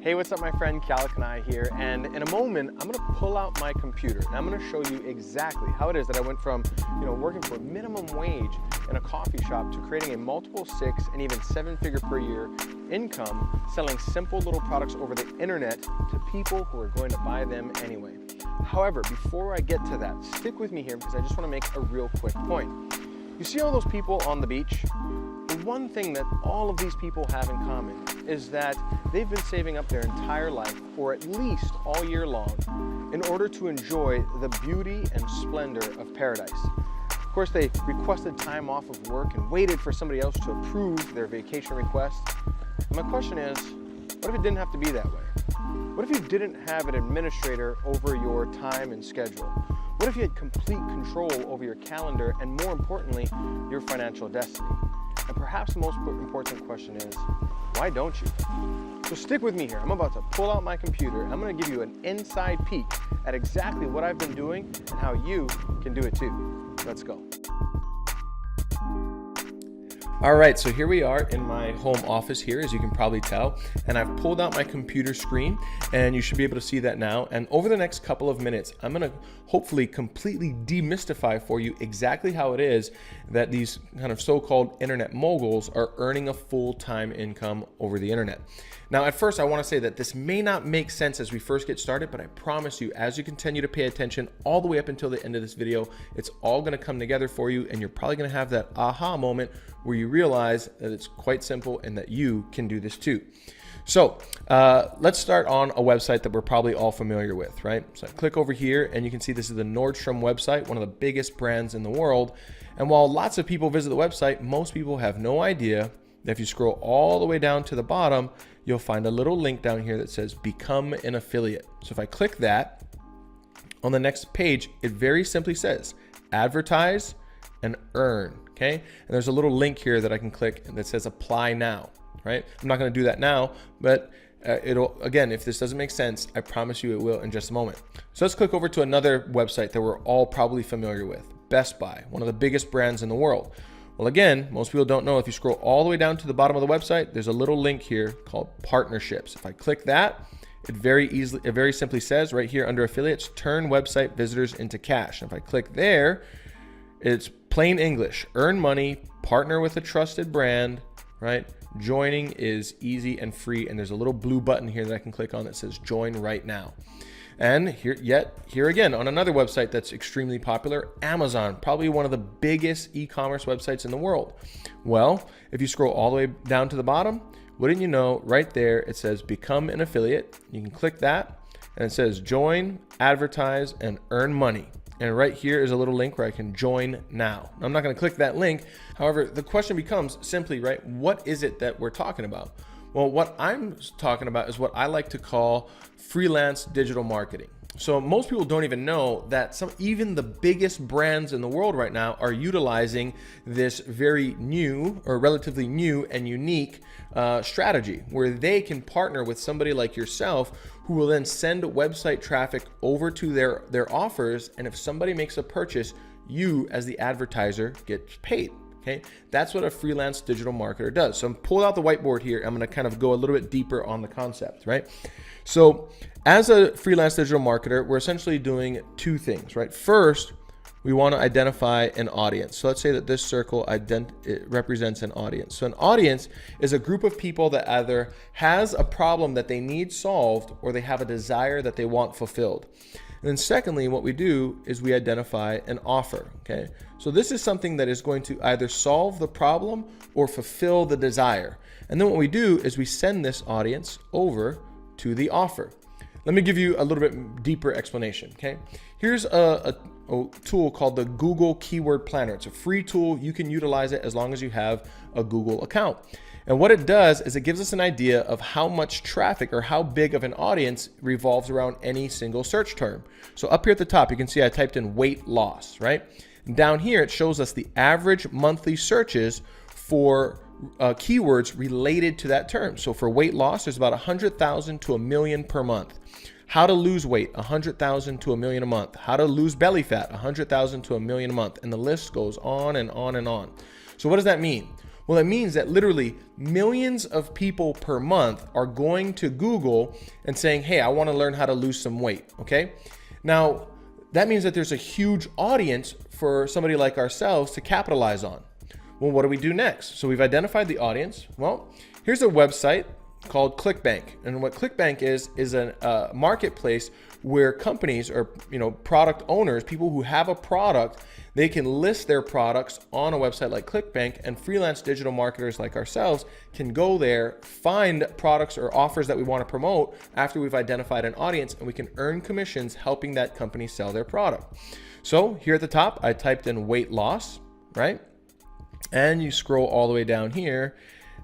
Hey, what's up, my friend? Kalakanai here, and in a moment I'm going to pull out my computer and I'm going to show you exactly how it is that I went from working for minimum wage in a coffee shop to creating a multiple 6 and even 7-figure per year income selling simple little products over the internet to people who are going to buy them anyway. However, before I get to that, stick with me here because I just want to make a real quick point. You see all those people on the beach? The one thing that all of these people have in common is that they've been saving up their entire life, or at least all year long, in order to enjoy the beauty and splendor of paradise. Of course, they requested time off of work and waited for somebody else to approve their vacation request. And my question is, what if it didn't have to be that way? What if you didn't have an administrator over your time and schedule? What if you had complete control over your calendar and, more importantly, your financial destiny? And perhaps the most important question is, why don't you? So stick with me here. I'm about to pull out my computer. I'm going to give you an inside peek at exactly what I've been doing and how you can do it too. Let's go. All right, so here we are in my home office here, as you can probably tell, and I've pulled out my computer screen, and you should be able to see that now. And over the next couple of minutes, I'm gonna hopefully completely demystify for you exactly how it is that these kind of so-called internet moguls are earning a full-time income over the internet. Now, at first, I wanna say that this may not make sense as we first get started, but I promise you, as you continue to pay attention all the way up until the end of this video, it's all gonna come together for you, and you're probably gonna have that aha moment where you realize that it's quite simple and that you can do this too. So let's start on a website that we're probably all familiar with, right? So I click over here and you can see this is the Nordstrom website, one of the biggest brands in the world. And while lots of people visit the website, most people have no idea that if you scroll all the way down to the bottom, you'll find a little link down here that says become an affiliate. So if I click that, on the next page, it very simply says advertise and earn. Okay, and there's a little link here that I can click that says apply now, right? I'm not going to do that now, but it'll, again, if this doesn't make sense, I promise you it will in just a moment. So let's click over to another website that we're all probably familiar with, Best Buy, one of the biggest brands in the world. Well, again, most people don't know, if you scroll all the way down to the bottom of the website, there's a little link here called partnerships. If I click that, it very simply says right here under affiliates, turn website visitors into cash. And if I click there, it's plain English, earn money, partner with a trusted brand, right? Joining is easy and free. And there's a little blue button here that I can click on that says join right now. And here again, on another website that's extremely popular, Amazon, probably one of the biggest e-commerce websites in the world. Well, if you scroll all the way down to the bottom, wouldn't you know, right there, it says become an affiliate. You can click that and it says join, advertise, and earn money. And right here is a little link where I can join now. I'm not going to click that link. However, the question becomes simply, right, what is it that we're talking about? Well, what I'm talking about is what I like to call freelance digital marketing. So most people don't even know that even the biggest brands in the world right now are utilizing this very new or relatively new and unique strategy where they can partner with somebody like yourself who will then send website traffic over to their offers. And if somebody makes a purchase, you as the advertiser get paid. Okay, that's what a freelance digital marketer does. So I'm pulling out the whiteboard here. I'm going to kind of go a little bit deeper on the concept, right? So as a freelance digital marketer, we're essentially doing two things, right? First, we want to identify an audience. So let's say that this circle it represents an audience. So an audience is a group of people that either has a problem that they need solved or they have a desire that they want fulfilled. And then secondly, what we do is we identify an offer, okay? So this is something that is going to either solve the problem or fulfill the desire. And then what we do is we send this audience over to the offer. Let me give you a little bit deeper explanation, okay? Here's a tool called the Google Keyword Planner. It's a free tool. You can utilize it as long as you have a Google account. And what it does is it gives us an idea of how much traffic or how big of an audience revolves around any single search term. So up here at the top, you can see I typed in weight loss, right? And down here, it shows us the average monthly searches for keywords related to that term. So for weight loss, there's about 100,000 to 1 million per month. How to lose weight, 100,000 to 1 million a month. How to lose belly fat, 100,000 to 1 million a month. And the list goes on and on and on. So what does that mean? Well, it means that literally millions of people per month are going to Google and saying, hey, I want to learn how to lose some weight, okay? Now, that means that there's a huge audience for somebody like ourselves to capitalize on. Well, what do we do next? So we've identified the audience. Well, here's a website called ClickBank. And what ClickBank is a marketplace where companies or product owners, people who have a product, they can list their products on a website like ClickBank, and freelance digital marketers like ourselves can go there, find products or offers that we want to promote after we've identified an audience, and we can earn commissions helping that company sell their product. So here at the top, I typed in weight loss, right? And you scroll all the way down here,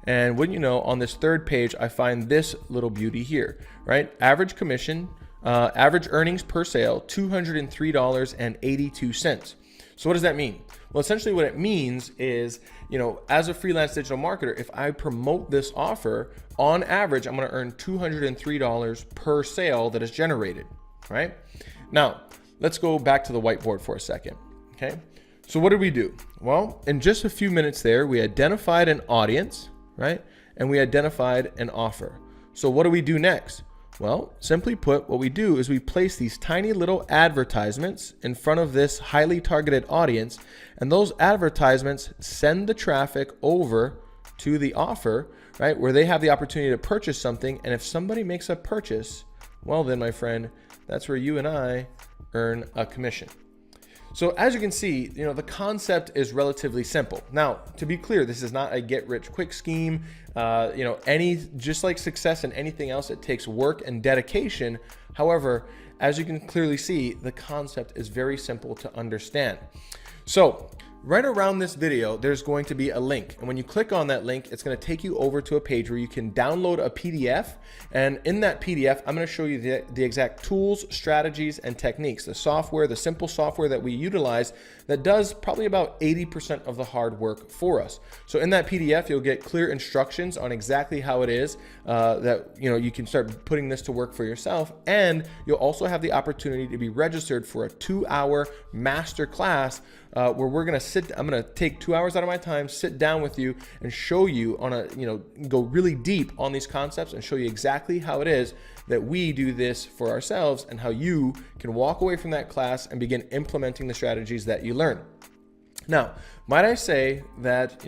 and wouldn't you know, on this third page, I find this little beauty here, right? Average commission, average earnings per sale, $203.82. So what does that mean? Well, essentially what it means is, as a freelance digital marketer, if I promote this offer, on average, I'm going to earn $203 per sale that is generated, right? Now, let's go back to the whiteboard for a second, okay? So what did we do? Well, in just a few minutes there, we identified an audience, right? And we identified an offer. So what do we do next? Well, simply put, what we do is we place these tiny little advertisements in front of this highly targeted audience, and those advertisements send the traffic over to the offer, right? Where they have the opportunity to purchase something. And if somebody makes a purchase, well then, my friend, that's where you and I earn a commission. So as you can see, the concept is relatively simple. Now, to be clear, this is not a get-rich-quick scheme. Just like success and anything else, it takes work and dedication. However, as you can clearly see, the concept is very simple to understand. So right around this video, there's going to be a link. And when you click on that link, it's going to take you over to a page where you can download a PDF. And in that PDF, I'm going to show you the exact tools, strategies, and techniques, the simple software that we utilize that does probably about 80% of the hard work for us. So in that PDF, you'll get clear instructions on exactly how it is that you can start putting this to work for yourself. And you'll also have the opportunity to be registered for a 2-hour master class where I'm going to take 2 hours out of my time, sit down with you and show you go really deep on these concepts and show you exactly how it is that we do this for ourselves and how you can walk away from that class and begin implementing the strategies that you learn. Now, might I say that,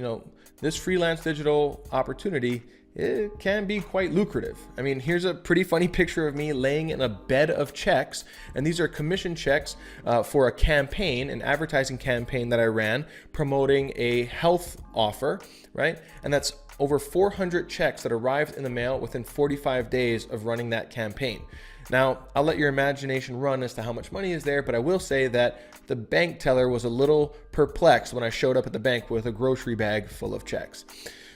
this freelance digital opportunity, it can be quite lucrative. I mean, here's a pretty funny picture of me laying in a bed of checks, and these are commission checks for a campaign, an advertising campaign that I ran promoting a health offer, right? And that's over 400 checks that arrived in the mail within 45 days of running that campaign. Now, I'll let your imagination run as to how much money is there, but I will say that the bank teller was a little perplexed when I showed up at the bank with a grocery bag full of checks.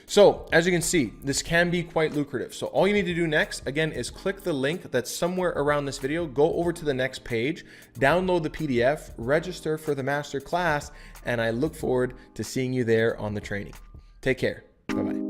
So as you can see, this can be quite lucrative. So all you need to do next, again, is click the link that's somewhere around this video, go over to the next page, download the PDF, register for the master class, and I look forward to seeing you there on the training. Take care. Bye-bye.